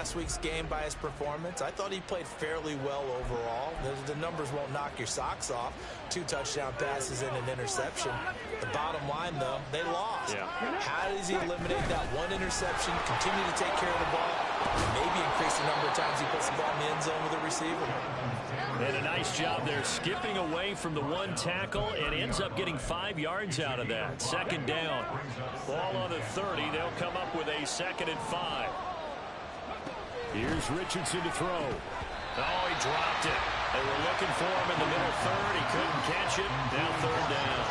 last week's game by his performance. I thought he played fairly well overall. The numbers won't knock your socks off. 2 touchdown passes and an interception. The bottom line, though, they lost. Yeah. How does he eliminate that 1 interception, continue to take care of the ball, and maybe increase the number of times he puts the ball in the end zone with a receiver? And a nice job there skipping away from the 1 tackle and ends up getting 5 yards out of that. 2nd down. Ball on the 30. They'll come up with a 2nd and 5. Here's Richardson to throw. Oh, he dropped it. They were looking for him in the middle 3rd. He couldn't catch it. Now 3rd down.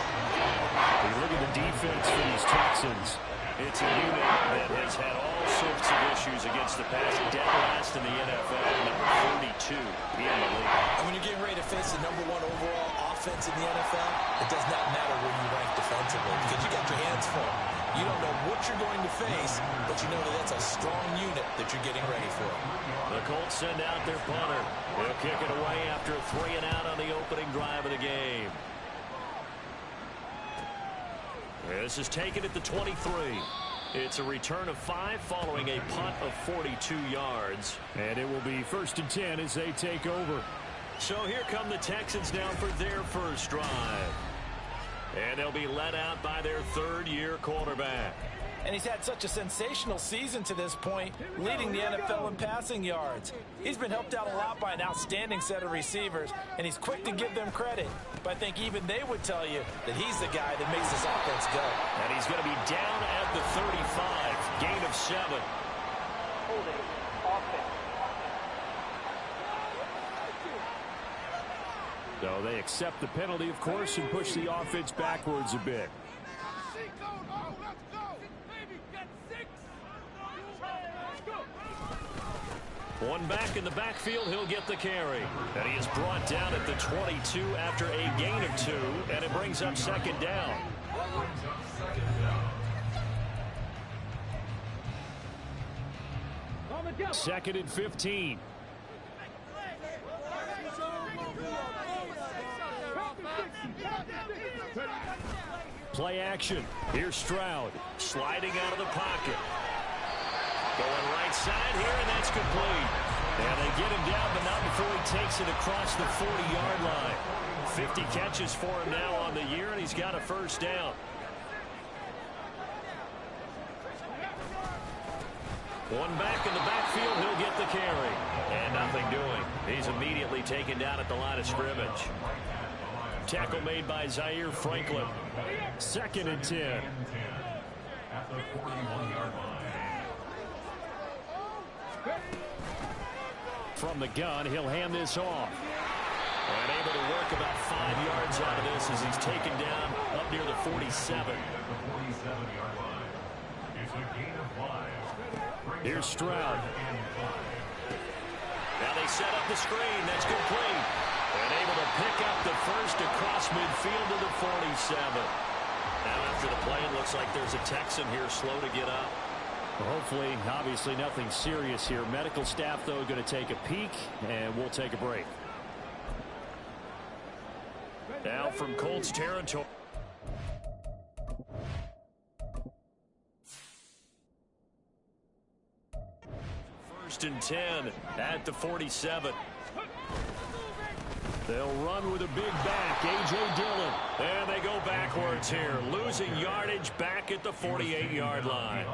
You look at the defense for these Texans. It's a unit that has had all sorts of issues against the pass. Dead last in the NFL, number 42 in the league. And when you're getting ready to face the number 1 overall offense in the NFL, it does not matter where you rank defensively because you got your hands full. You don't know what you're going to face, but you know that that's a strong unit that you're getting ready for. The Colts send out their punter. They'll kick it away after a 3 and out on the opening drive of the game. This is taken at the 23. It's a return of 5 following a punt of 42 yards. And it will be 1st and 10 as they take over. So here come the Texans now for their first drive. And they'll be led out by their 3rd-year quarterback. And he's had such a sensational season to this point, leading the NFL in passing yards. He's been helped out a lot by an outstanding set of receivers, and he's quick to give them credit. But I think even they would tell you that he's the guy that makes this offense go. And he's going to be down at the 35, gain of 7. Holding offense. So they accept the penalty, of course, and push the offense backwards a bit. 1 back in the backfield, he'll get the carry. And he is brought down at the 22 after a gain of 2, and it brings up 2nd down. Second and 15. Play action. Here's Stroud. Sliding out of the pocket. Going right side here, and that's complete. And they get him down, but not before he takes it across the 40-yard line. 50 catches for him now on the year, and he's got a 1st down. One back in the backfield, he'll get the carry. And nothing doing. He's immediately taken down at the line of scrimmage. Tackle made by Zaire Franklin. 2nd and 10. At the 41-yard line. From the gun, he'll hand this off. And able to work about 5 yards out of this as he's taken down up near the 47. Here's Stroud. Now they set up the screen. That's complete. And able to pick up the 1st across midfield to the 47. Now after the play, it looks like there's a Texan here slow to get up. Well, hopefully, obviously nothing serious here. Medical staff, though, going to take a peek, and we'll take a break. Now from Colts territory. First and 10 at the 47. They'll run with a big back, A.J. Dillon. And they go backwards here, losing yardage back at the 48-yard line.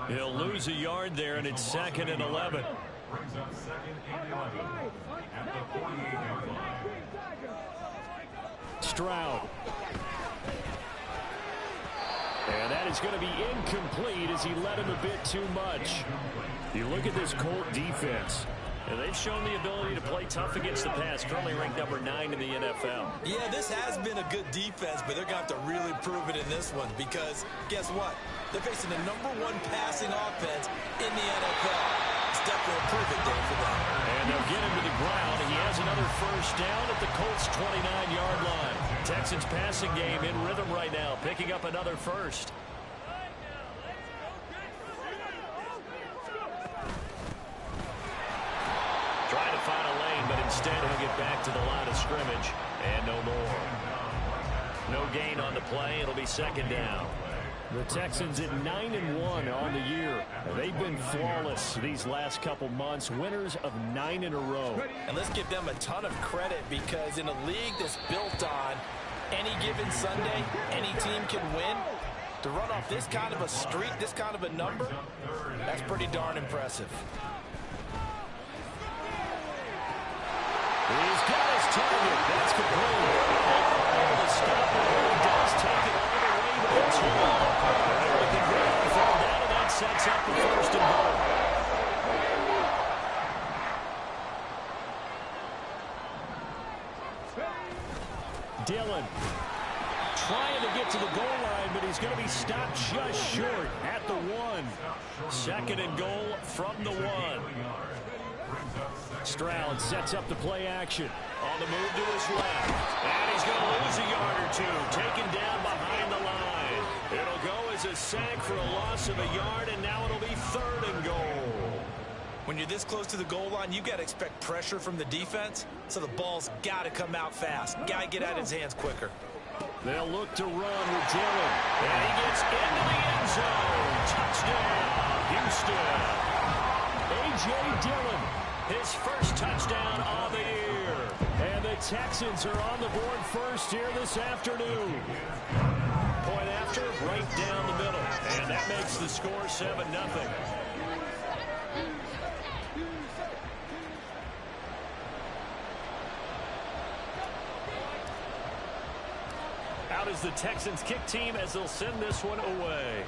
He'll lose a yard there, and it's 2nd and 11. Brings up 2nd and 11 at the 48-yard line. Stroud. And that is going to be incomplete as he led him a bit too much. You look at this Colt defense. And they've shown the ability to play tough against the pass, currently ranked number 9 in the NFL. Yeah, this has been a good defense, but they're going to have to really prove it in this one because guess what? They're facing the number 1 passing offense in the NFL. It's definitely a prove-it day for them. And they'll get him to the ground. He has another 1st down at the Colts' 29-yard line. Texans passing game in rhythm right now, picking up another 1st. Trying to find a lane, but instead he'll get back to the line of scrimmage. And no more. No gain on the play. It'll be 2nd down. The Texans at 9-1 on the year. They've been flawless these last couple months, winners of 9 in a row. And let's give them a ton of credit, because in a league that's built on any given Sunday, any team can win. To run off this kind of a streak, this kind of a number, that's pretty darn impressive. He's got his target. That's complete. The stopper does take it all the way to the 2. With the ground thrown down, and that sets up the 1st and goal. Dillon trying to get to the goal line, but he's going to be stopped just short at the 1. 2nd and goal from the 1. Stroud sets up the play action. On the move to his left. And he's going to lose a yard or 2. Taken down behind the line. It'll go as a sack for a loss of a yard, and now it'll be 3rd and goal. When you're this close to the goal line, you got to expect pressure from the defense, so the ball's got to come out fast. Got to get out of his hands quicker. They'll look to run with Dillon. And he gets into the end zone. Touchdown, Houston. A.J. Dillon. His first touchdown of the year. And the Texans are on the board first here this afternoon. Point after, right down the middle. And that makes the score 7-0. Out is the Texans kick team as they'll send this one away.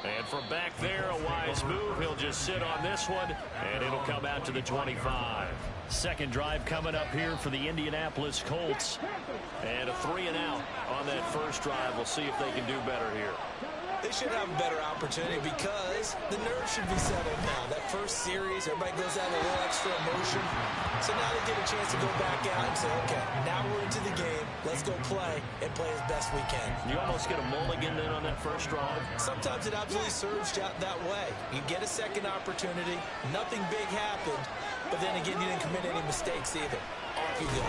And from back there, a wise move. He'll just sit on this one, and it'll come out to the 25. Second drive coming up here for the Indianapolis Colts. And a 3-and-out on that first drive. We'll see if they can do better here. They should have a better opportunity, because the nerves should be settled now. That first series, everybody goes out a little extra emotion. So now they get a chance to go back out and say, okay, now we're into the game. Let's go play and play as best we can. You almost get a mulligan then on that first drive. Sometimes it absolutely serves out that way. You get a second opportunity. Nothing big happened. But then again, you didn't commit any mistakes either. Off you go.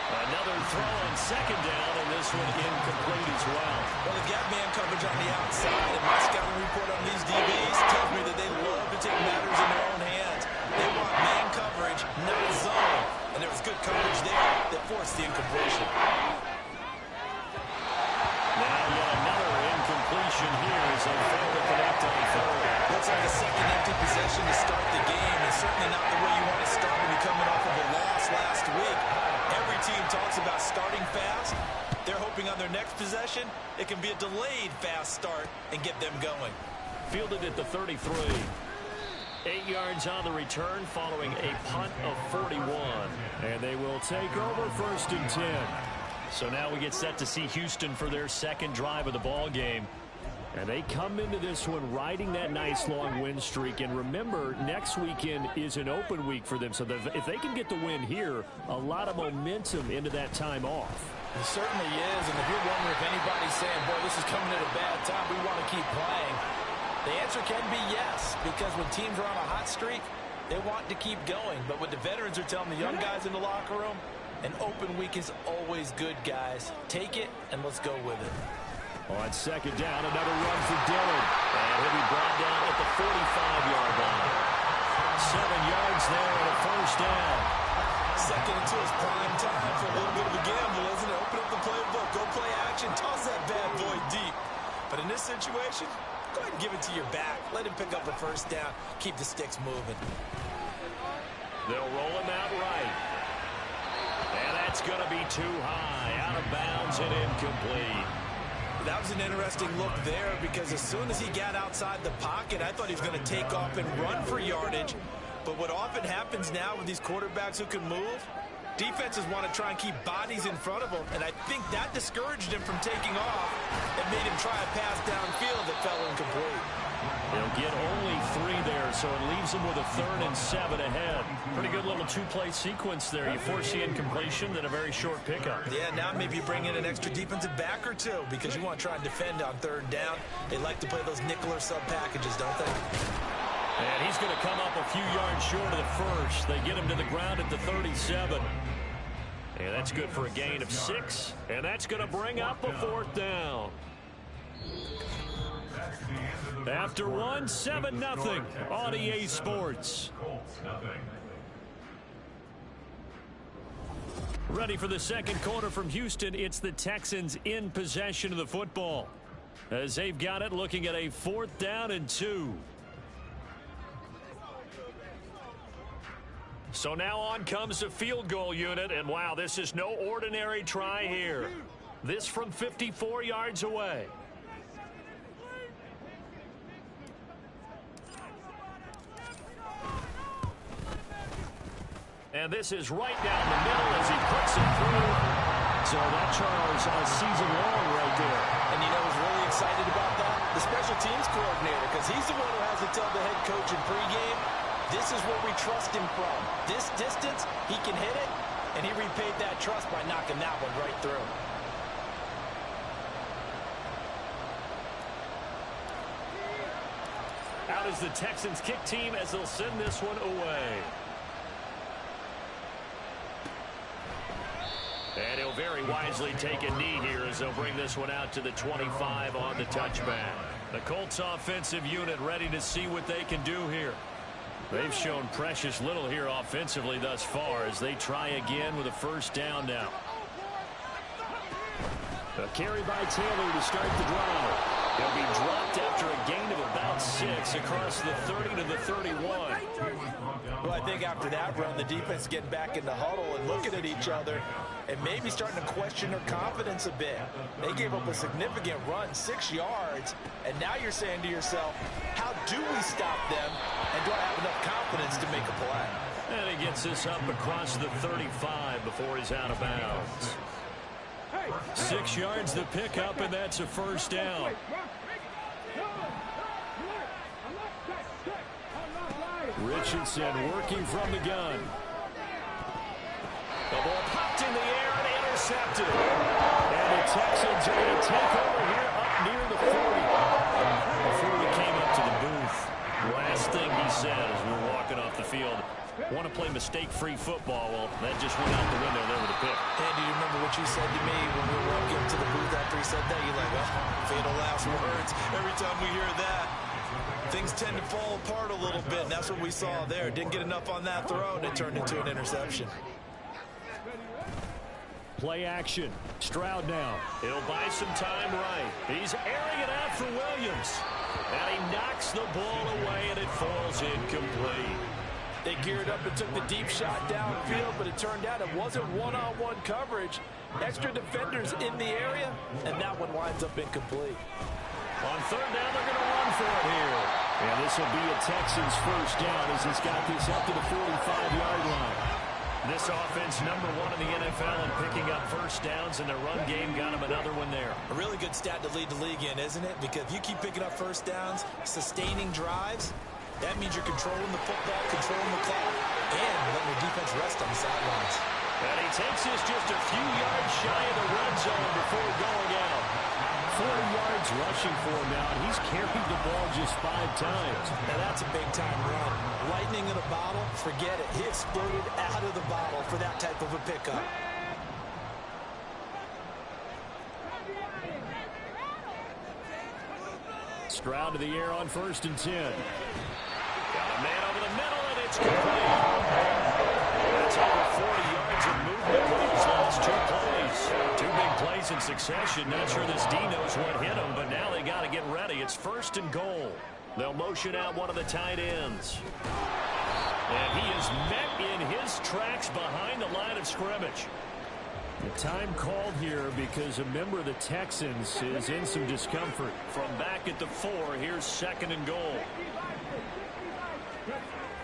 Another throw on 2nd down, and this one incomplete as well. Well, they've got man coverage on the outside, and my scouting report on these DBs tells me that they love to take matters in their own hands. They want man coverage, not zone. And there was good coverage there that forced the incompletion. Now yet another incompletion here as they fail to connect on 3rd. Looks like a second empty possession to start the game, and certainly not the way you want to start when you're coming off of a loss last week. Every team talks about starting fast. They're hoping on their next possession, it can be a delayed fast start and get them going. Fielded at the 33. 8 yards on the return following a punt of 41. And they will take over 1st and 10. So now we get set to see Houston for their second drive of the ball game. And they come into this one riding that nice long win streak. And remember, next weekend is an open week for them. So if they can get the win here, a lot of momentum into that time off. It certainly is. And if you're wondering if anybody's saying, boy, this is coming at a bad time, we want to keep playing, the answer can be yes. Because when teams are on a hot streak, they want to keep going. But what the veterans are telling the young guys in the locker room, an open week is always good, guys. Take it, and let's go with it. On 2nd down, another run for Dillon. And he'll be brought down at the 45-yard line. 7 yards there and a 1st down. Second until it's prime time for a little bit of a gamble, isn't it? Open up the playbook, go play action, toss that bad boy deep. But in this situation, go ahead and give it to your back. Let him pick up a 1st down. Keep the sticks moving. They'll roll him out right. And that's going to be too high. Out of bounds and incomplete. That was an interesting look there, because as soon as he got outside the pocket, I thought he was going to take off and run for yardage. But what often happens now with these quarterbacks who can move, defenses want to try and keep bodies in front of them, and I think that discouraged him from taking off and made him try a pass downfield that fell incomplete. They'll get only 3 there, so it leaves them with a 3rd and 7 ahead. Pretty good little 2-play sequence there. You force the incompletion, then a very short pickup. Yeah, now maybe you bring in an extra defensive back or 2, because you want to try and defend on 3rd down. They like to play those nickel or sub packages, don't they? And he's going to come up a few yards short of the 1st. They get him to the ground at the 37. And that's good for a gain of 6. And that's going to bring up a 4th down. After 1, 7-0 on EA Sports. Ready for the second quarter from Houston. It's the Texans in possession of the football, as they've got it looking at a 4th down and 2. So now on comes the field goal unit, and wow, this is no ordinary try here. This from 54 yards away. And this is right down the middle as he puts it through. So that, Charles, a season long right there. And you know who's really excited about that? The special teams coordinator, because he's the one who has to tell the head coach in pregame, this is where we trust him from. This distance, he can hit it, and he repaid that trust by knocking that one right through. Out is the Texans kick team as they'll send this one away. And he'll very wisely take a knee here as they'll bring this one out to the 25 on the touchback. The Colts offensive unit ready to see what they can do here. They've shown precious little here offensively thus far as they try again with a 1st down now. A carry by Taylor to start the drive. He'll be dropped after a gain of about 6 across the 30 to the 31. Well, I think after that run, the defense getting back in the huddle and looking at each other and maybe starting to question their confidence a bit. They gave up a significant run, 6 yards, and now you're saying to yourself, how do we stop them, and do I have enough confidence to make a play? And he gets this up across the 35 before he's out of bounds. 6 yards to pick up, and that's a 1st down. Richardson working from the gun. The ball popped in the air and intercepted. And the Texans are going to take over here up near the 40. Before we came up to the booth, last thing he said as we were walking off the field, want to play mistake-free football. Well, that just went out the window there with a pick. And do you remember what you said to me when we were walking to the booth after he said that? You're like, oh, fatal last words. Every time we hear that, things tend to fall apart a little bit, and that's what we saw there. Didn't get enough on that throw, and it turned into an interception. Play action. Stroud now. He'll buy some time right. He's airing it out for Williams. And he knocks the ball away, and it falls incomplete. They geared up and took the deep shot downfield, but it turned out it wasn't one-on-one coverage. Extra defenders in the area, and that one winds up incomplete. On 3rd down, they're going to run for it here. And this will be a Texans 1st down as he's got this up to the 45-yard line. This offense, #1 in the NFL and picking up 1st downs, and their run game got him another one there. A really good stat to lead the league in, isn't it? Because if you keep picking up 1st downs, sustaining drives, that means you're controlling the football, controlling the clock, and letting the defense rest on the sidelines. And he takes this just a few yards shy of the red zone before going out. 40 yards rushing for him now, and he's carried the ball just 5 times. Now that's a big-time run. Lightning in a bottle, forget it. He exploded out of the bottle for that type of a pickup. Stroud to the air on 1st and 10. Got a man over the middle, and it's complete. That's over 40 yards of movement with those last 2 plays. 2 big plays in succession. Not sure this D knows what hit him, but now they got to get ready. It's 1st and goal. They'll motion out one of the tight ends. And he is met in his tracks behind the line of scrimmage. The time called here because a member of the Texans is in some discomfort. From back at the 4, here's 2nd and goal.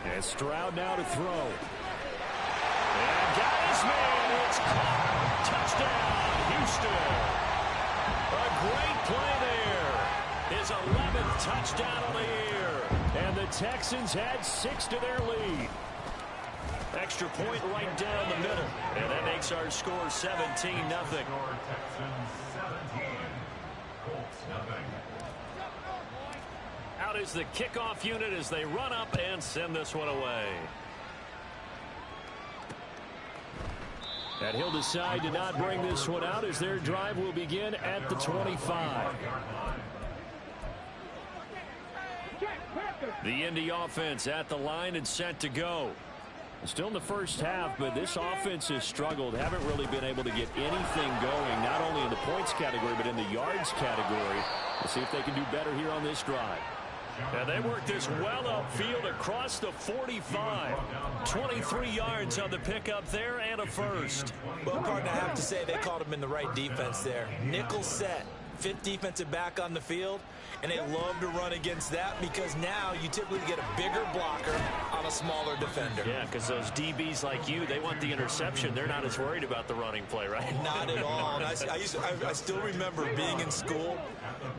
And Stroud now to throw. And got his man. It's caught. Touchdown, Houston. A great play there. His 11th touchdown on the year. And the Texans add 6 to their lead. Extra point right down the middle. And that makes our score 17-0. Out is the kickoff unit as they run up and send this one away. And he'll decide to not bring this one out as their drive will begin at the 25. The Indy offense at the line and set to go. Still in the first half, but this offense has struggled. Haven't really been able to get anything going, not only in the points category, but in the yards category. We'll see if they can do better here on this drive. And they work this well upfield across the 45. 23 yards on the pickup there and a first. Well, partner, I have to say they called him in the right defense there. Nickel set, fifth defensive back on the field, and they love to run against that because now you typically get a bigger blocker on a smaller defender. Yeah, because those DBs like you, they want the interception. They're not as worried about the running play, right? Not at all. And I still remember being in school,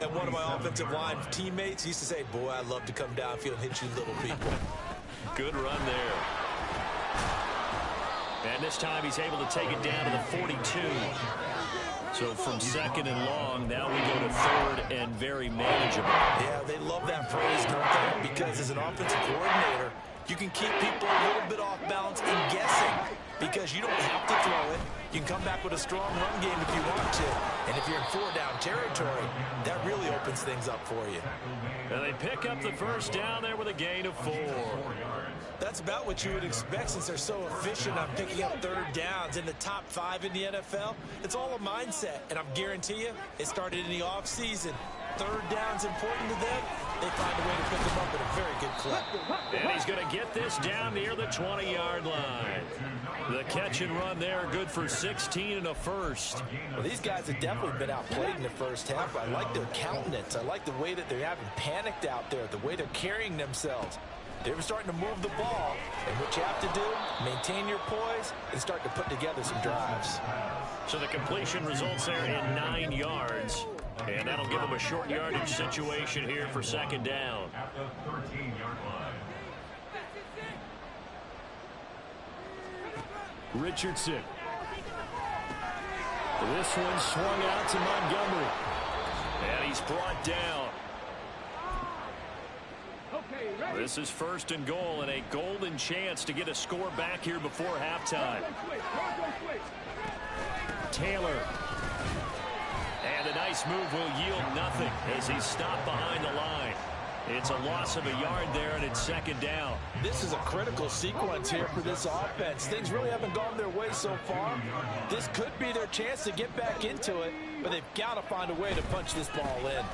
and one of my offensive line teammates used to say, boy, I'd love to come downfield and hit you little people. Good run there. And this time he's able to take it down to the 42. So from second and long, now we go to third and very manageable. Yeah, they love that phrase, don't they? Because as an offensive coordinator, you can keep people a little bit off balance and guessing because you don't have to throw it. You can come back with a strong run game if you want to. And if you're in four-down territory, that really opens things up for you. And they pick up the first down there with a gain of 4. That's about what you would expect since they're so efficient on picking up third downs in the top 5 in the NFL. It's all a mindset, and I guarantee you it started in the offseason. Third down's important to them. They find a way to pick them up at a very good clip. And he's going to get this down near the 20-yard line. The catch and run there, good for 16 and a first. Well, these guys have definitely been outplayed in the first half. I like their countenance. I like the way that they haven't panicked out there, the way they're carrying themselves. They're starting to move the ball, and what you have to do, maintain your poise and start to put together some drives. So the completion results there in 9 yards, and that'll give them a short yardage situation here for second down. At the 13-yard line. Richardson. This one swung out to Montgomery. And he's brought down. This is first and goal and a golden chance to get a score back here before halftime. Taylor. And a nice move will yield nothing as he's stopped behind the line. It's a loss of a yard there, and it's second down. This is a critical sequence here for this offense. Things really haven't gone their way so far. This could be their chance to get back into it, but they've got to find a way to punch this ball in.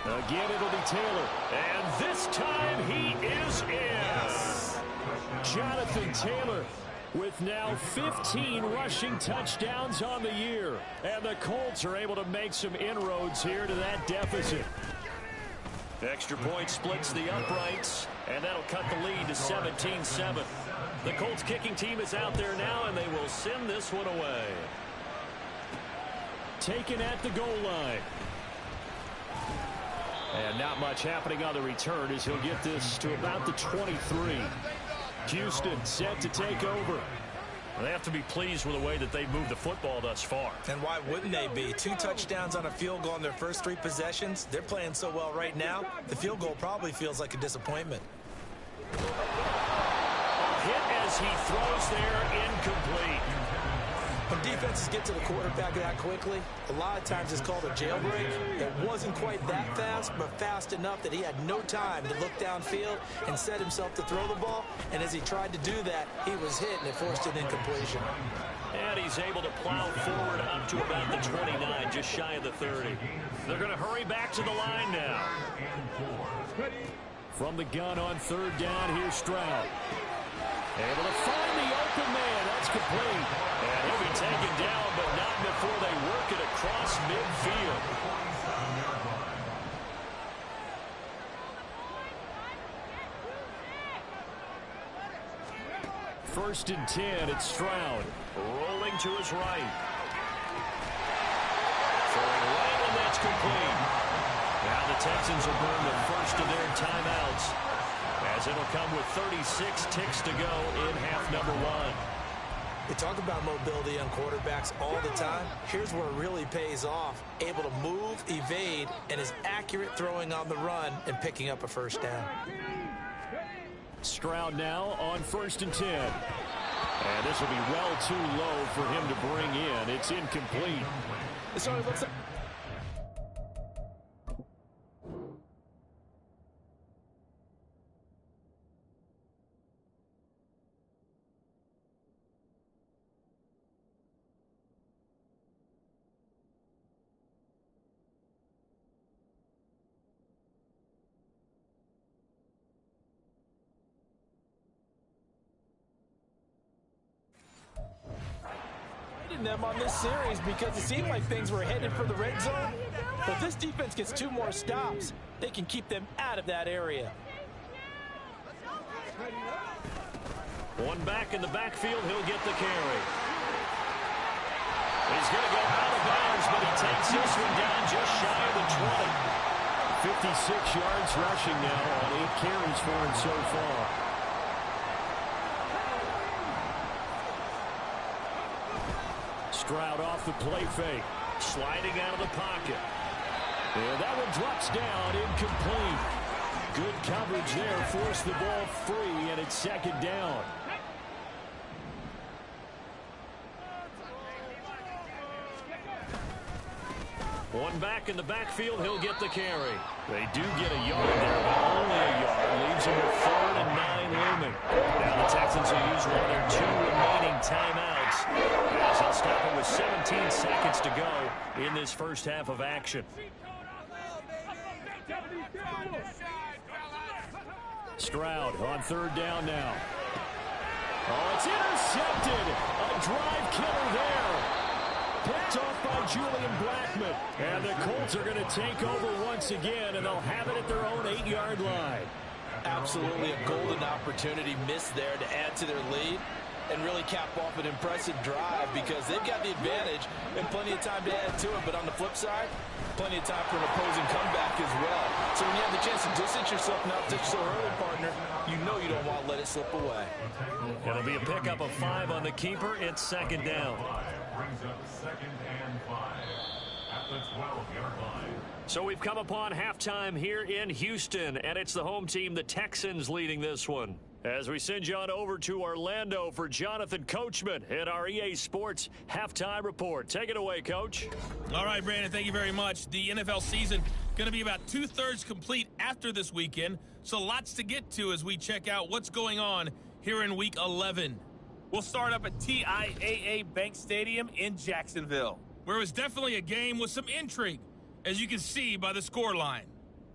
Again, it'll be Taylor. And this time he is in. Yes. Jonathan Taylor with now 15 rushing touchdowns on the year. And the Colts are able to make some inroads here to that deficit. Extra point splits the uprights, and that'll cut the lead to 17-7. The Colts kicking team is out there now, and they will send this one away. Taken at the goal line. And not much happening on the return as he'll get this to about the 23. Houston set to take over. They have to be pleased with the way that they've moved the football thus far. And why wouldn't they be? 2 touchdowns on a field goal in their first 3 possessions. They're playing so well right now, the field goal probably feels like a disappointment. Hit as he throws there, incomplete. When defenses get to the quarterback that quickly, a lot of times it's called a jailbreak. It wasn't quite that fast, but fast enough that he had no time to look downfield and set himself to throw the ball. And as he tried to do that, he was hit, and it forced an incompletion. And he's able to plow forward up to about the 29, just shy of the 30. They're going to hurry back to the line now. From the gun on third down, here's Stroud. Able to find the open man. That's complete. And he'll be taken down, but not before they work it across midfield. First and 10, it's Stroud. Rolling to his right. Throwing right, and that's complete. Now the Texans will burn the first of their timeouts, as it'll come with 36 ticks to go in half number 1. We talk about mobility on quarterbacks all the time. Here's where it really pays off. Able to move, evade, and is accurate throwing on the run and picking up a first down. Stroud now on first and 10. And this will be well too low for him to bring in. It's incomplete. So it looks like them on this series because it seemed like things were headed for the red zone. But if this defense gets 2 more stops, they can keep them out of that area. One back in the backfield, he'll get the carry. He's going to go out of bounds, but he takes this one down just shy of the 20. 56 yards rushing now on 8 carries for him so far. Stroud off the play fake. Sliding out of the pocket. And that one drops down, incomplete. Good coverage there, forced the ball free, and it's 2nd down. One back in the backfield, he'll get the carry. They do get a yard there, but only a yard. Leaves him with 3rd and 9 looming. Now the Texans will use one of their 2 remaining timeouts, as they'll stop it with 17 seconds to go in this first half of action. Stroud on 3rd down now. Oh, it's intercepted. A drive killer there. Picked off by Julian Blackmon. And the Colts are going to take over once again, and they'll have it at their own 8-yard line. Absolutely a golden opportunity missed there to add to their lead and really cap off an impressive drive because they've got the advantage and plenty of time to add to it. But on the flip side, plenty of time for an opposing comeback as well. So when you have the chance to distance yourself and not ditch so early, partner, you know you don't want to let it slip away. It'll be a pickup of 5 on the keeper. It's 2nd down. Brings up 2nd and 5 at the 12-yard line. So we've come upon halftime here in Houston, and it's the home team, the Texans, leading this one. As we send you on over to Orlando for Jonathan Coachman and our EA Sports halftime report. Take it away, Coach. All right, Brandon, thank you very much. The NFL season going to be about 2/3 complete after this weekend, so lots to get to as we check out what's going on here in Week 11. We'll start up at TIAA Bank Stadium in Jacksonville, where it was definitely a game with some intrigue, as you can see by the scoreline.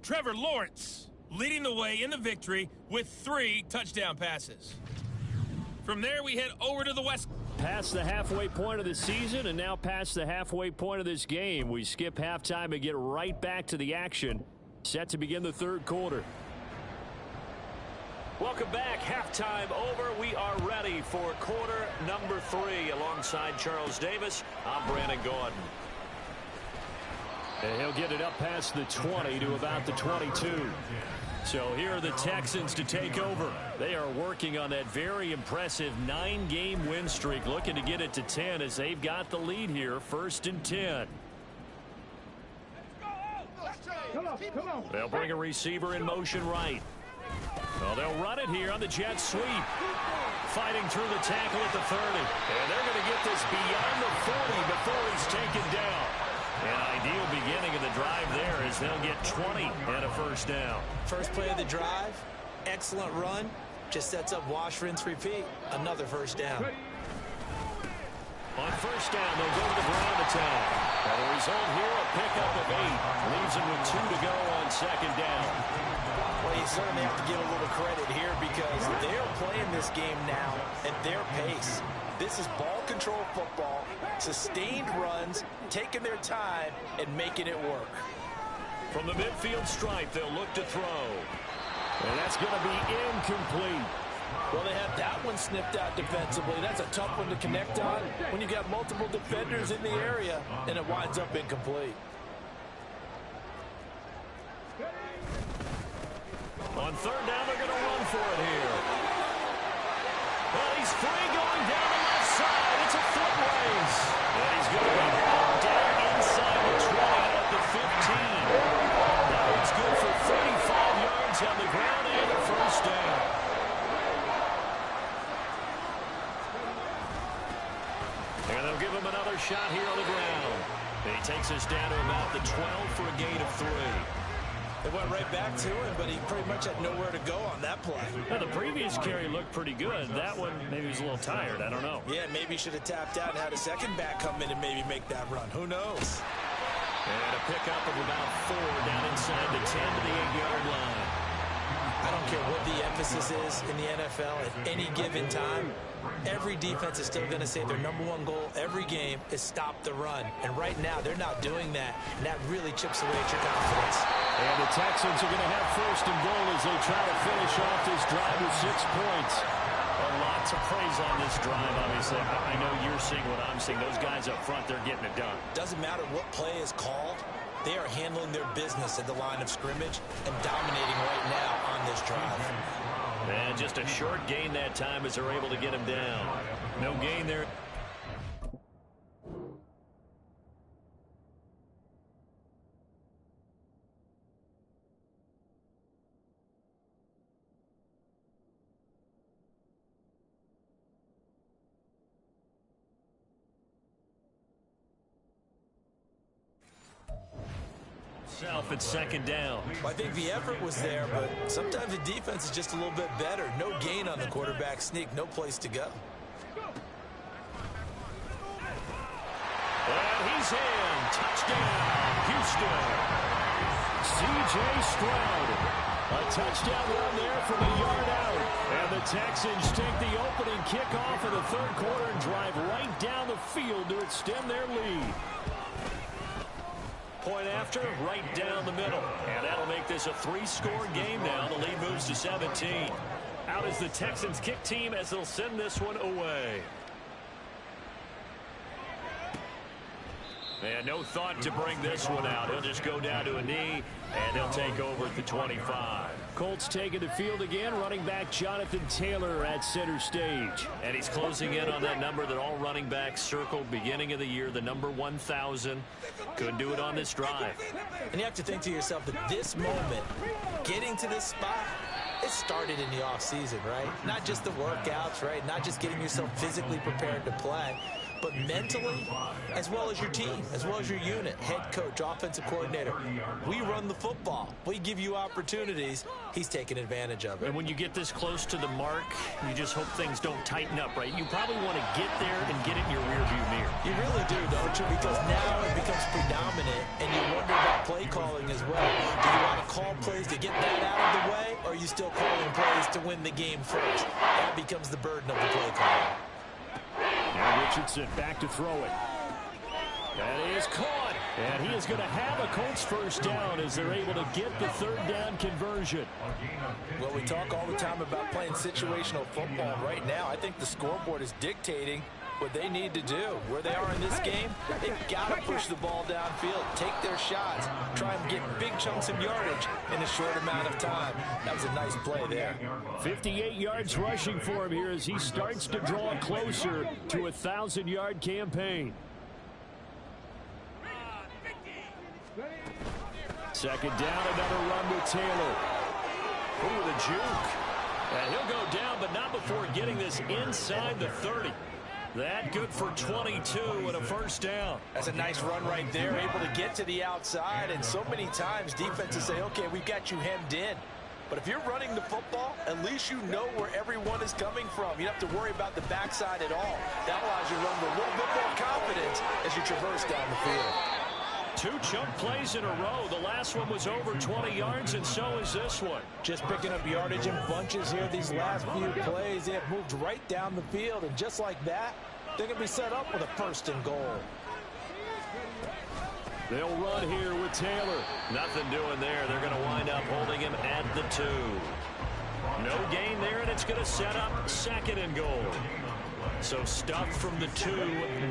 Trevor Lawrence leading the way in the victory with 3 touchdown passes. From there, we head over to the West. Past the halfway point of the season and now past the halfway point of this game. We skip halftime and get right back to the action. Set to begin the 3rd quarter. Welcome back. Halftime over. We are ready for quarter number 3. Alongside Charles Davis, I'm Brandon Gordon. And he'll get it up past the 20 to about the 22. So here are the Texans to take over. They are working on that very impressive 9-game win streak, looking to get it to 10 as they've got the lead here, 1st and 10. They'll bring a receiver in motion right. Well, they'll run it here on the jet sweep. Fighting through the tackle at the 30. And they're going to get this beyond the 40 before he's taken down. An ideal beginning of the drive there as they'll get 20 and a 1st down. First play of the drive, excellent run. Just sets up wash, rinse, repeat. Another 1st down. On 1st down, they'll go to the ground attack. And the result here, a pickup of 8. Leaves them with 2 to go on 2nd down. Well, you certainly have to give a little credit here because they're playing this game now at their pace. This is ball control football, sustained runs, taking their time, and making it work. From the midfield stripe, they'll look to throw. And that's going to be incomplete. Well, they have that one snipped out defensively. That's a tough one to connect on when you got multiple defenders in the area, and it winds up incomplete. On 3rd down, they're going to run for it here. Well, he's free going down the left side. It's a foot race. And he's going to be brought down inside the 20 at the 15. Now it's good for 35 yards on the ground and a 1st down. another shot here on the ground. And he takes us down to about the 12 for a gain of 3. They went right back to him, but he pretty much had nowhere to go on that play. Now, the previous carry looked pretty good. That one, maybe he was a little tired. I don't know. Yeah, maybe he should have tapped out and had a second back come in and maybe make that run. Who knows? And a pickup of about 4 down inside the 10 to the 8-yard line. I don't care what the emphasis is in the NFL at any given time. Every defense is still going to say their #1 goal every game is stop the run. And right now, they're not doing that. And that really chips away at your confidence. And the Texans are going to have 1st and goal as they try to finish off this drive with 6 points. Well, lots of praise on this drive, obviously. I know you're seeing what I'm seeing. Those guys up front, they're getting it done. Doesn't matter what play is called. They are handling their business at the line of scrimmage and dominating right now on this drive. And just a short gain that time as they're able to get him down. No gain there. At 2nd down. Well, I think the effort was there, but sometimes the defense is just a little bit better. No gain on the quarterback sneak, no place to go. And he's in. Touchdown, Houston. C.J. Stroud. A touchdown run there from a yard out. And the Texans take the opening kickoff of the 3rd quarter and drive right down the field to extend their lead. Point after, right down the middle. And that'll make this a 3-score game now. The lead moves to 17. Out is the Texans kick team as they'll send this one away. And no thought to bring this one out. He'll just go down to a knee, and he'll take over at the 25. Colts taking the field again. Running back Jonathan Taylor at center stage. And he's closing in on that number that all running backs circled beginning of the year, the number 1,000. Couldn't do it on this drive. And you have to think to yourself that this moment, getting to this spot, it started in the offseason, right? Not just the workouts, right? Not just getting yourself physically prepared to play, but mentally, as well as your team, as well as your unit, head coach, offensive coordinator. We run the football. We give you opportunities. He's taking advantage of it. And when you get this close to the mark, you just hope things don't tighten up, right? You probably want to get there and get it in your rearview mirror. You really do, don't you? Because now it becomes predominant, and you wonder about play calling as well. Do you want to call plays to get that out of the way, or are you still calling plays to win the game first? That becomes the burden of the play calling. Now Richardson back to throw it. That is caught. And he is going to have a Colts 1st down as they're able to get the 3rd down conversion. Well, we talk all the time about playing situational football. Right now, I think the scoreboard is dictating what they need to do. Where they are in this game, they've got to push the ball downfield, take their shots, try and get big chunks of yardage in a short amount of time. That was a nice play there. 58 yards rushing for him here as he starts to draw closer to a 1,000-yard campaign. 2nd down, another run with Taylor. Ooh, the juke. And he'll go down, but not before getting this inside the 30. That good for 22 and a 1st down. That's a nice run right there, able to get to the outside. And so many times defenses say, okay, we've got you hemmed in. But if you're running the football, at least you know where everyone is coming from. You don't have to worry about the backside at all. That allows you to run with a little bit more confidence as you traverse down the field. 2 chunk plays in a row. The last one was over 20 yards, and so is this one. Just picking up yardage in bunches here. These last few plays, they have moved right down the field. And just like that, they're going to be set up with a 1st and goal. They'll run here with Taylor. Nothing doing there. They're going to wind up holding him at the 2. No gain there, and it's going to set up 2nd and goal. So stuffed from the 2.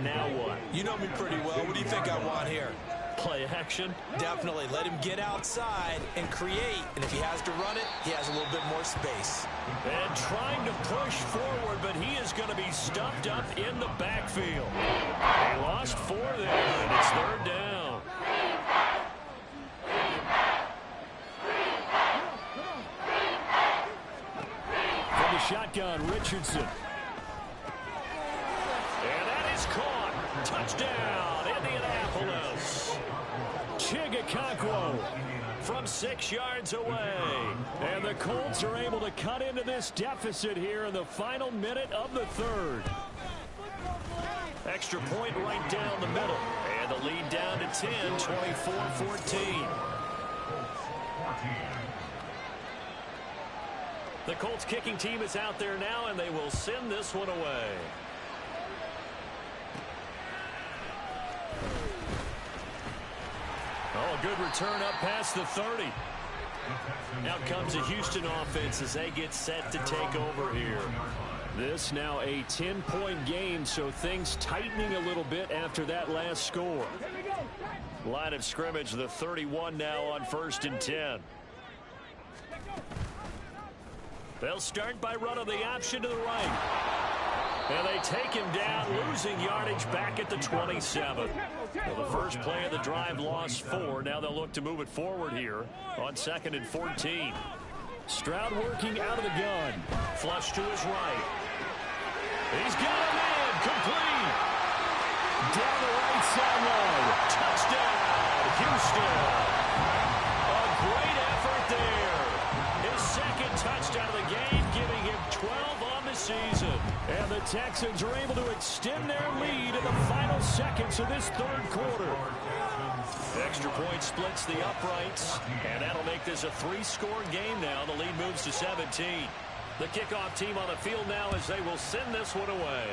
Now what? You know me pretty well. What do you think I want here? Play action? Definitely. Let him get outside and create. And if he has to run it, he has a little bit more space. And trying to push forward, but he is going to be stuffed up in the backfield. They lost 4 there, and it's 3rd down. From the shotgun, Richardson. And that is caught. Touchdown, Indianapolis. Chigakakwo from 6 yards away. And the Colts are able to cut into this deficit here in the final minute of the third. Extra point right down the middle. And the lead down to 10, 24-14. The Colts kicking team is out there now, and they will send this one away. Oh, good return up past the 30. Now comes a Houston offense as they get set to take over here. This now a 10-point game, so things tightening a little bit after that last score. Line of scrimmage, the 31 now on 1st and 10. They'll start by running the option to the right. And they take him down, losing yardage back at the 27. Well, the first play of the drive lost 4. Now they'll look to move it forward here on 2nd and 14. Stroud working out of the gun. Flush to his right. He's got him in. Complete. Down the right sideline. Touchdown, Houston. A great effort there. His second touchdown of the game, giving him 12 on the season. And the Texans are able to extend their lead in the final seconds of this third quarter. The extra point splits the uprights, and that'll make this a 3-score game now. The lead moves to 17. The kickoff team on the field now as they will send this one away.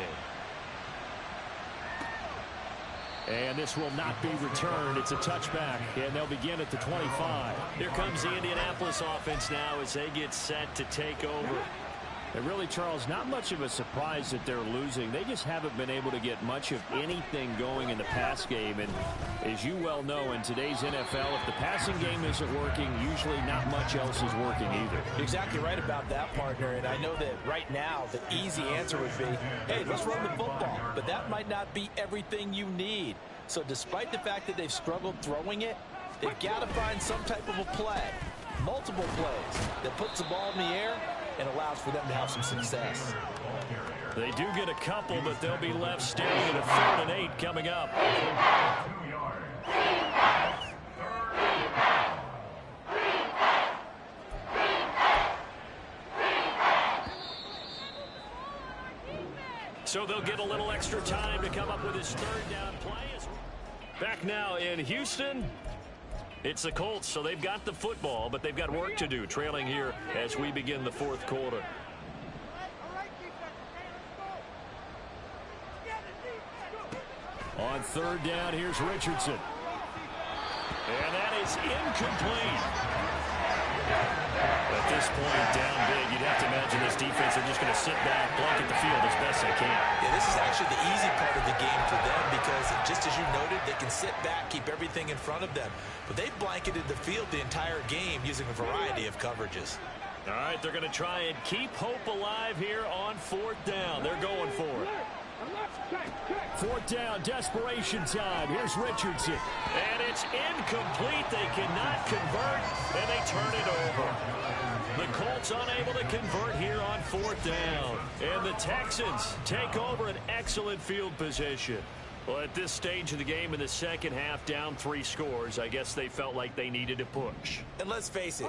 And this will not be returned. It's a touchback, and they'll begin at the 25. Here comes the Indianapolis offense now as they get set to take over. And really, Charles, not much of a surprise that they're losing. They just haven't been able to get much of anything going in the pass game. And as you well know, in today's NFL, if the passing game isn't working, usually not much else is working either. Exactly right about that, partner. And I know that right now the easy answer would be, hey, let's run the football. But that might not be everything you need. So despite the fact that they've struggled throwing it, they've got to find some type of a play, multiple plays, that puts the ball in the air and allows for them to have some success. They do get a couple, but they'll be left standing at a 3rd and 8 coming up. So they'll get a little extra time to come up with his 3rd down play. Back now in Houston. It's the Colts, so they've got the football, but they've got work to do, trailing here as we begin the 4th quarter. On 3rd down, here's Richardson. And that is incomplete. At this point, down big, you'd have to imagine this defense are just going to sit back, blanket the field as best they can. Yeah, this is actually the easy part of the game for them because, just as you noted, they can sit back, keep everything in front of them. But they've blanketed the field the entire game using a variety of coverages. All right, they're going to try and keep hope alive here on 4th down. They're going for it. 4th down, desperation time. Here's Richardson. And it's incomplete. They cannot convert, and they turn it over. The Colts unable to convert here on 4th down. And the Texans take over an excellent field position. Well, at this stage of the game in the second half, down 3 scores, I guess they felt like they needed to push. And let's face it,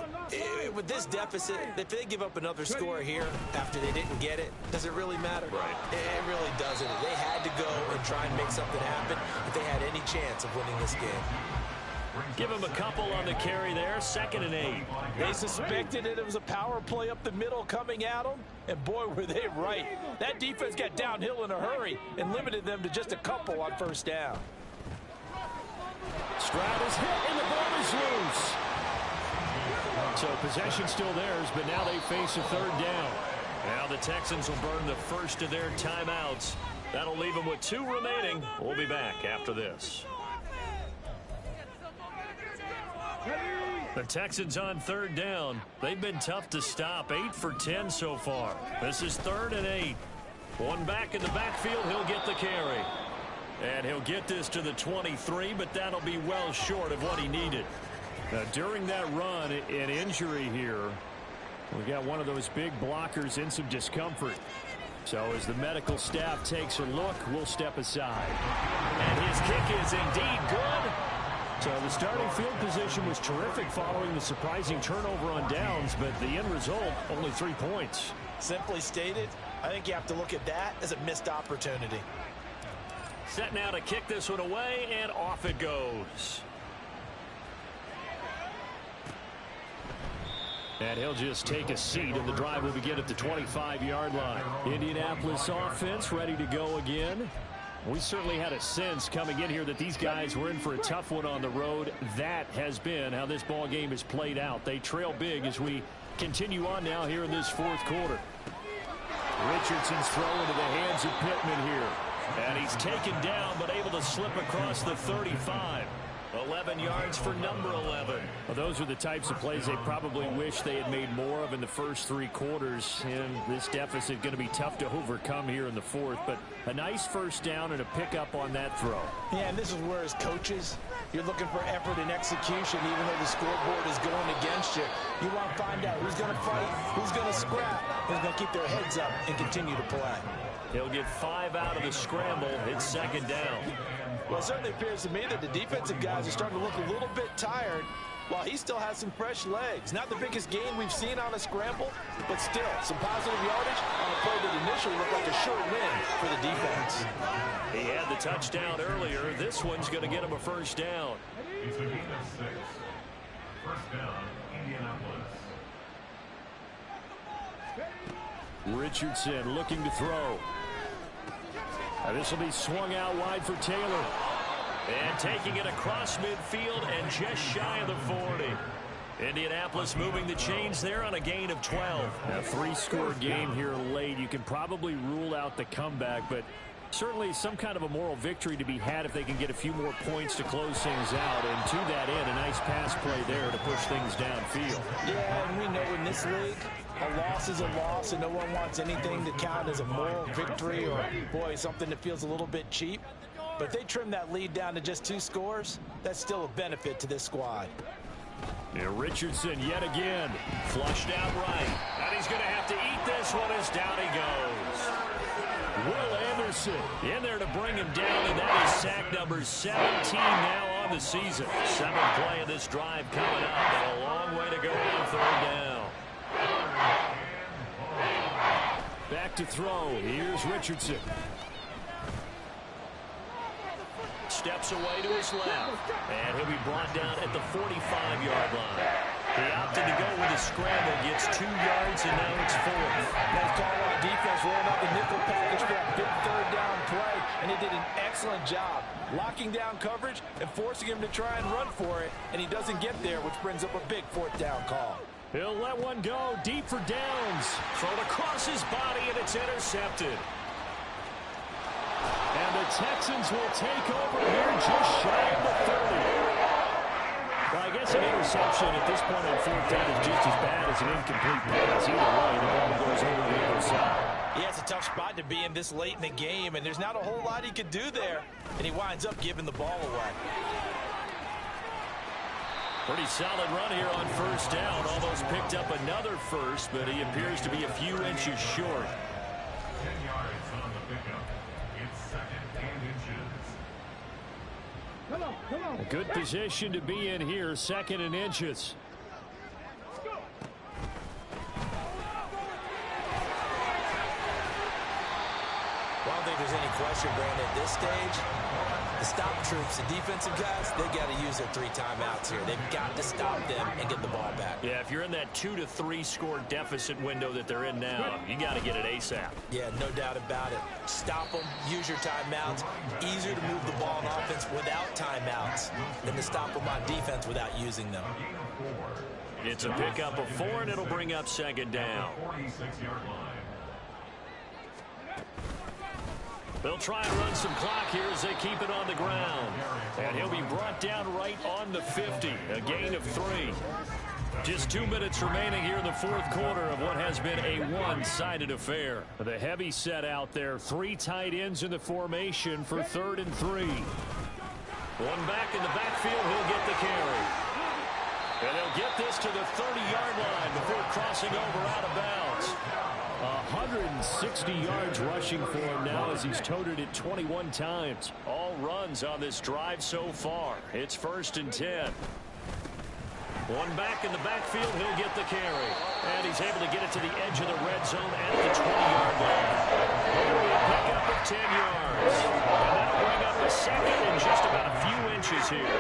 with this deficit, if they give up another score here after they didn't get it, does it really matter? Right. It really doesn't. They had to go and try and make something happen if they had any chance of winning this game. Give him a couple on the carry there, 2nd and 8. They suspected it was a power play up the middle coming at them, and boy, were they right. That defense got downhill in a hurry and limited them to just a couple on 1st down. Stroud is hit, and the ball is loose. So possession still theirs, but now they face a 3rd down. Now the Texans will burn the first of their timeouts. That'll leave them with 2 remaining. We'll be back after this. The Texans on 3rd down. They've been tough to stop. 8 for 10 so far. This is 3rd and 8. One back in the backfield. He'll get the carry. And he'll get this to the 23, but that'll be well short of what he needed. Now, during that run, an injury here. We got one of those big blockers in some discomfort. So as the medical staff takes a look, we'll step aside. And his kick is indeed good. So the starting field position was terrific following the surprising turnover on downs, but the end result, only 3 points. Simply stated, I think you have to look at that as a missed opportunity. Set now to kick this one away, and off it goes. And he'll just take a seat, and the drive will begin at the 25-yard line. Indianapolis offense ready to go again. We certainly had a sense coming in here that these guys were in for a tough one on the road. That has been how this ball game has played out. They trail big as we continue on now here in this fourth quarter. Richardson's throw into the hands of Pittman here. And he's taken down, but able to slip across the 35. 11 yards for number 11. Well, those are the types of plays they probably wish they had made more of in the first 3 quarters. And this deficit going to be tough to overcome here in the fourth. But a nice first down and a pickup on that throw. Yeah, and this is where as coaches, you're looking for effort and execution, even though the scoreboard is going against you. You want to find out who's going to fight, who's going to scrap, who's going to keep their heads up and continue to play. He'll get 5 out of the scramble. It's second down. Well, it certainly appears to me that the defensive guys are starting to look a little bit tired while he still has some fresh legs. Not the biggest gain we've seen on a scramble, but still some positive yardage on a play that initially looked like a sure win for the defense. He had the touchdown earlier. This one's going to get him a first down. It's a gain of 6. First down, Indianapolis. Richardson looking to throw. This will be swung out wide for Taylor. And taking it across midfield and just shy of the 40. Indianapolis moving the chains there on a gain of 12. A 3-score game here late. You can probably rule out the comeback, but certainly some kind of a moral victory to be had if they can get a few more points to close things out. And to that end, a nice pass play there to push things downfield. Yeah, and we know in this league, a loss is a loss, and no one wants anything to count as a moral victory or, boy, something that feels a little bit cheap. But if they trim that lead down to just 2 scores, that's still a benefit to this squad. And Richardson yet again. Flushed out right. And he's going to have to eat this one as down he goes. Will Anderson in there to bring him down, and that is sack number 17 now on the season. 7th play of this drive coming up, and a long way to go on 3rd down. Back to throw. Here's Richardson. Steps away to his left. And he'll be brought down at the 45-yard line. He opted to go with a scramble, gets 2 yards, and now it's 4. Nice call on defense, rolling out the nickel package for that big 3rd down play, and he did an excellent job locking down coverage and forcing him to try and run for it, and he doesn't get there, which brings up a big 4th down call. He'll let one go deep for downs. Thrown across his body, and it's intercepted. And the Texans will take over here just shy of the 30. Well, I guess an interception at this point on 4th down is just as bad as an incomplete pass. Either way, the ball goes over the other side. Yeah, it's a tough spot to be in this late in the game, and there's not a whole lot he could do there, and he winds up giving the ball away. Pretty solid run here on 1st down. Almost picked up another first, but he appears to be a few inches short. 10 yards on the pickup. It's 2nd and inches. A good position to be in here, 2nd and inches. Well, I don't think there's any question, Brandon, at this stage. The stop troops, the defensive guys, they got to use their 3 timeouts here. They've got to stop them and get the ball back. Yeah, if you're in that 2 to 3 score deficit window that they're in now, you got to get it ASAP. Yeah, no doubt about it. Stop them, use your timeouts. Easier to move the ball on offense without timeouts than to stop them on defense without using them. It's a pickup of 4, and it'll bring up 2nd down. 46-yard line. They'll try and run some clock here as they keep it on the ground. And he'll be brought down right on the 50, a gain of 3. Just 2 minutes remaining here in the 4th quarter of what has been a one-sided affair. The heavy set out there, 3 tight ends in the formation for 3rd and 3. One back in the backfield, he'll get the carry. And he'll get this to the 30-yard line before crossing over out of bounds. 60 yards rushing for him now as he's toted it 21 times. All runs on this drive so far. It's 1st and 10. One back in the backfield, he'll get the carry. And he's able to get it to the edge of the red zone at the 20-yard line. It'll be a pickup of 10 yards. And that'll bring up a second in just about a few inches here.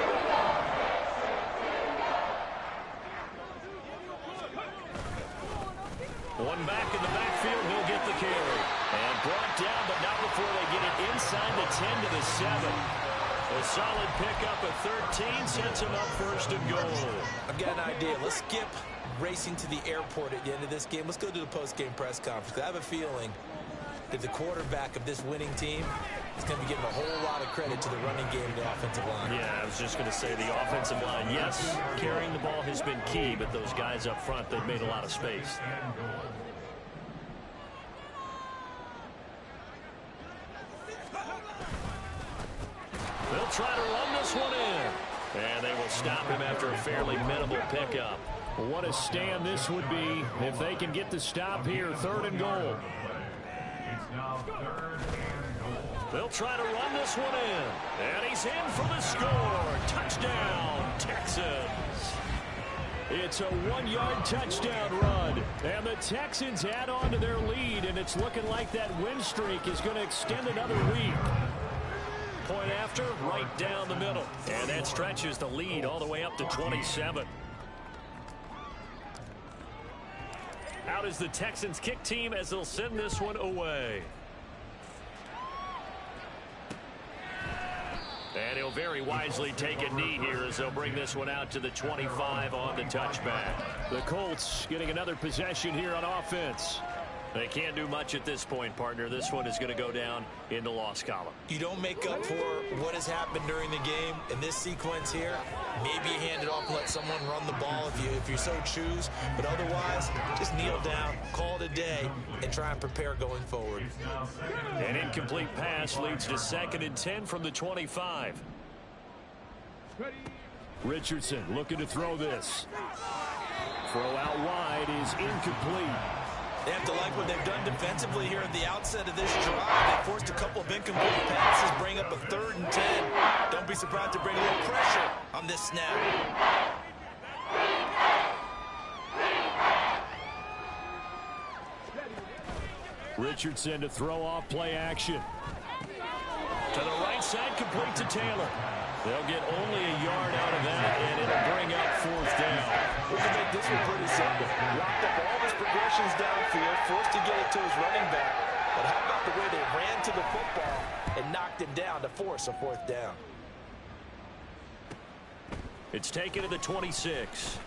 One back in the backfield, he'll get the carry. And brought down, but not before they get it inside the 10 to the 7. A solid pickup at 13 sets him up 1st and goal. I've got an idea. Let's skip racing to the airport at the end of this game. Let's go to the post-game press conference. I have a feeling that the quarterback of this winning team is going to be giving a whole lot of credit to the running game and the offensive line. Yeah, I was just going to say the offensive line, yes, carrying the ball has been key, but those guys up front, they've made a lot of space. They'll try to run this one in. And they will stop him after a fairly minimal pickup. Well, what a stand this would be if they can get the stop here. 3rd and goal. It's now 3rd and goal. They'll try to run this one in. And he's in for the score. Touchdown, Texans. It's a 1-yard touchdown run. And the Texans add on to their lead, and it's looking like that win streak is going to extend another week. Point after, right down the middle. And that stretches the lead all the way up to 27. Out is the Texans kick team as they'll send this one away. And he'll very wisely take a knee here as they'll bring this one out to the 25 on the touchback. The Colts getting another possession here on offense. They can't do much at this point, partner. This one is going to go down in the loss column. You don't make up for what has happened during the game in this sequence here. Maybe you hand it off and let someone run the ball if you so choose. But otherwise, just kneel down, call it a day, and try and prepare going forward. An incomplete pass leads to 2nd and 10 from the 25. Richardson looking to throw this. Throw out wide is incomplete. They have to like what they've done defensively here at the outset of this drive. They forced a couple of incomplete passes, bring up a 3rd and 10. Don't be surprised to bring a little pressure on this snap. Richardson to throw off play action. To the right side, complete to Taylor. They'll get only a yard out of that, and it'll bring up 4th down. We can make this one pretty simple. Locked up all his progressions downfield, forced to get it to his running back. But how about the way they ran to the football and knocked him down to force a 4th down? It's taken to the 26.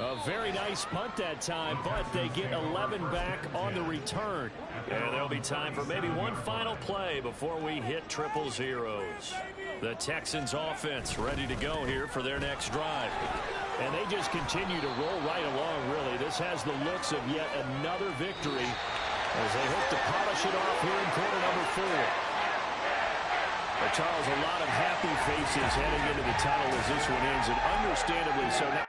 A very nice punt that time, but they get 11 back on the return. And there'll be time for maybe one final play before we hit triple zeros. The Texans offense ready to go here for their next drive. And they just continue to roll right along, really. This has the looks of yet another victory as they hope to polish it off here in quarter number 4. But Charles, a lot of happy faces heading into the tunnel as this one ends, and understandably so.